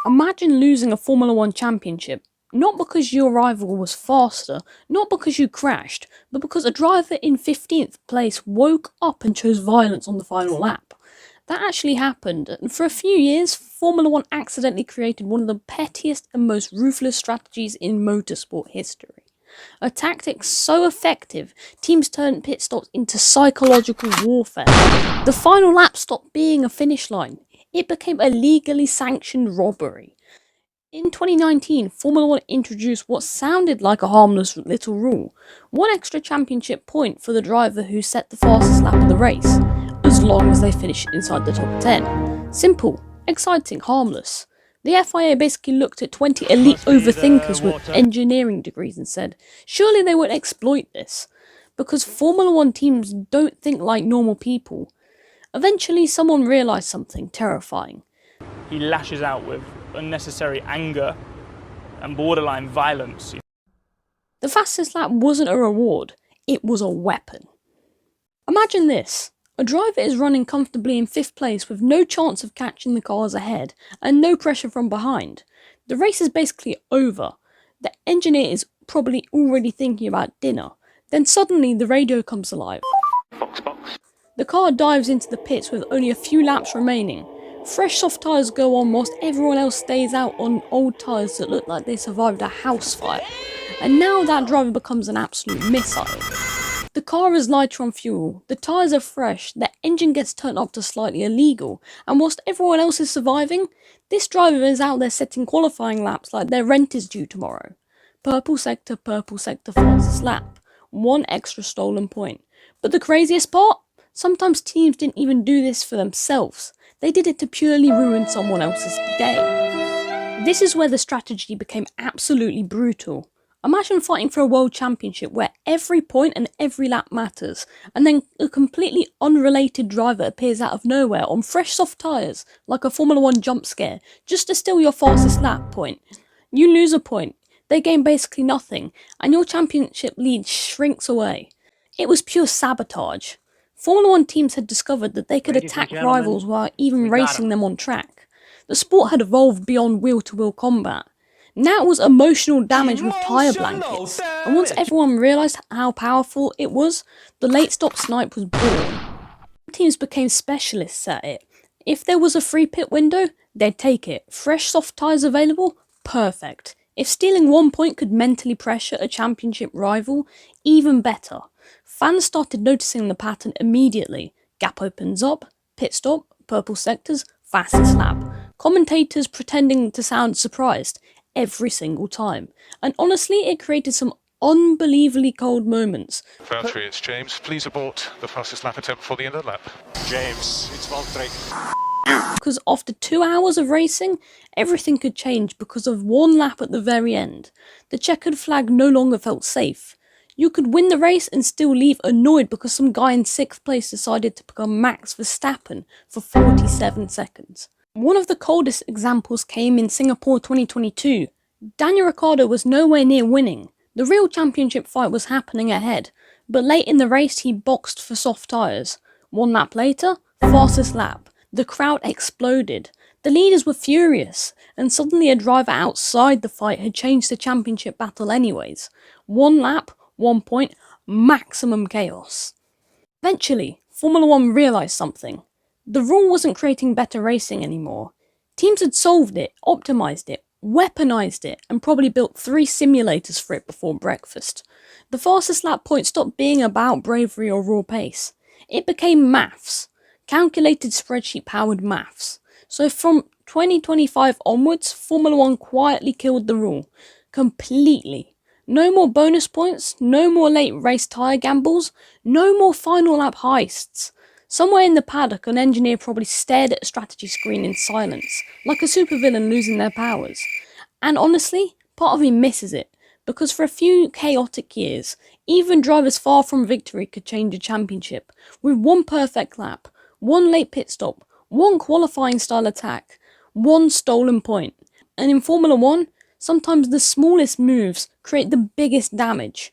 Imagine losing a Formula 1 championship, not because your rival was faster, not because you crashed, but because a driver in 15th place woke up and chose violence on the final lap. That actually happened, and for a few years, Formula 1 accidentally created one of the pettiest and most ruthless strategies in motorsport history. A tactic so effective, teams turned pit stops into psychological warfare. The final lap stopped being a finish line. It became a legally sanctioned robbery. In 2019, Formula 1 introduced what sounded like a harmless little rule: one extra championship point for the driver who set the fastest lap of the race, as long as they finish inside the top 10. Simple, exciting, harmless. The FIA basically looked at 20 elite overthinkers with engineering degrees and said, surely they would exploit this, because Formula 1 teams don't think like normal people. Eventually, someone realised something terrifying. He lashes out with unnecessary anger and borderline violence. The fastest lap wasn't a reward, it was a weapon. Imagine this. A driver is running comfortably in 5th place with no chance of catching the cars ahead and no pressure from behind. The race is basically over. The engineer is probably already thinking about dinner. Then suddenly the radio comes alive. Box. The car dives into the pits with only a few laps remaining. Fresh soft tyres go on whilst everyone else stays out on old tyres that look like they survived a house fire. And now that driver becomes an absolute missile. The car is lighter on fuel, the tyres are fresh, the engine gets turned up to slightly illegal, and whilst everyone else is surviving, this driver is out there setting qualifying laps like their rent is due tomorrow. Purple sector, fastest lap. One extra stolen point. But the craziest part? Sometimes teams didn't even do this for themselves. They did it to purely ruin someone else's day. This is where the strategy became absolutely brutal. Imagine fighting for a world championship where every point and every lap matters, and then a completely unrelated driver appears out of nowhere on fresh soft tyres, like a Formula 1 jump scare, just to steal your fastest lap point. You lose a point, they gain basically nothing, and your championship lead shrinks away. It was pure sabotage. Formula 1 teams had discovered that they could attack rivals while even racing them on track. The sport had evolved beyond wheel-to-wheel combat. Now it was emotional damage with tyre blankets, and once everyone realised how powerful it was, the late stop snipe was born. Teams became specialists at it. If there was a free pit window, they'd take it. Fresh soft tyres available? Perfect. If stealing 1 point could mentally pressure a championship rival, even better. Fans started noticing the pattern immediately. Gap opens up, pit stop, purple sectors, fastest lap. Commentators pretending to sound surprised every single time. And honestly, it created some unbelievably cold moments. Valtteri, it's James. Please abort the fastest lap attempt for the end of the lap. James, it's Valtteri. Because after 2 hours of racing, everything could change because of one lap at the very end. The checkered flag no longer felt safe. You could win the race and still leave annoyed because some guy in 6th place decided to become Max Verstappen for 47 seconds. One of the coldest examples came in Singapore 2022. Daniel Ricciardo was nowhere near winning. The real championship fight was happening ahead, but late in the race he boxed for soft tyres. 1 lap later, fastest lap. The crowd exploded. The leaders were furious, and suddenly a driver outside the fight had changed the championship battle anyways. 1 lap, 1 point, maximum chaos. Eventually, Formula 1 realised something. The rule wasn't creating better racing anymore. Teams had solved it, optimised it, weaponised it, and probably built 3 simulators for it before breakfast. The fastest lap point stopped being about bravery or raw pace. It became maths. Calculated spreadsheet-powered maths. So from 2025 onwards, Formula 1 quietly killed the rule. Completely. No more bonus points, no more late race tyre gambles, no more final lap heists. Somewhere in the paddock, an engineer probably stared at a strategy screen in silence, like a supervillain losing their powers. And honestly, part of me misses it, because for a few chaotic years, even drivers far from victory could change a championship, with 1 perfect lap, 1 late pit stop, 1 qualifying style attack, 1 stolen point. And in Formula 1, sometimes the smallest moves create the biggest damage.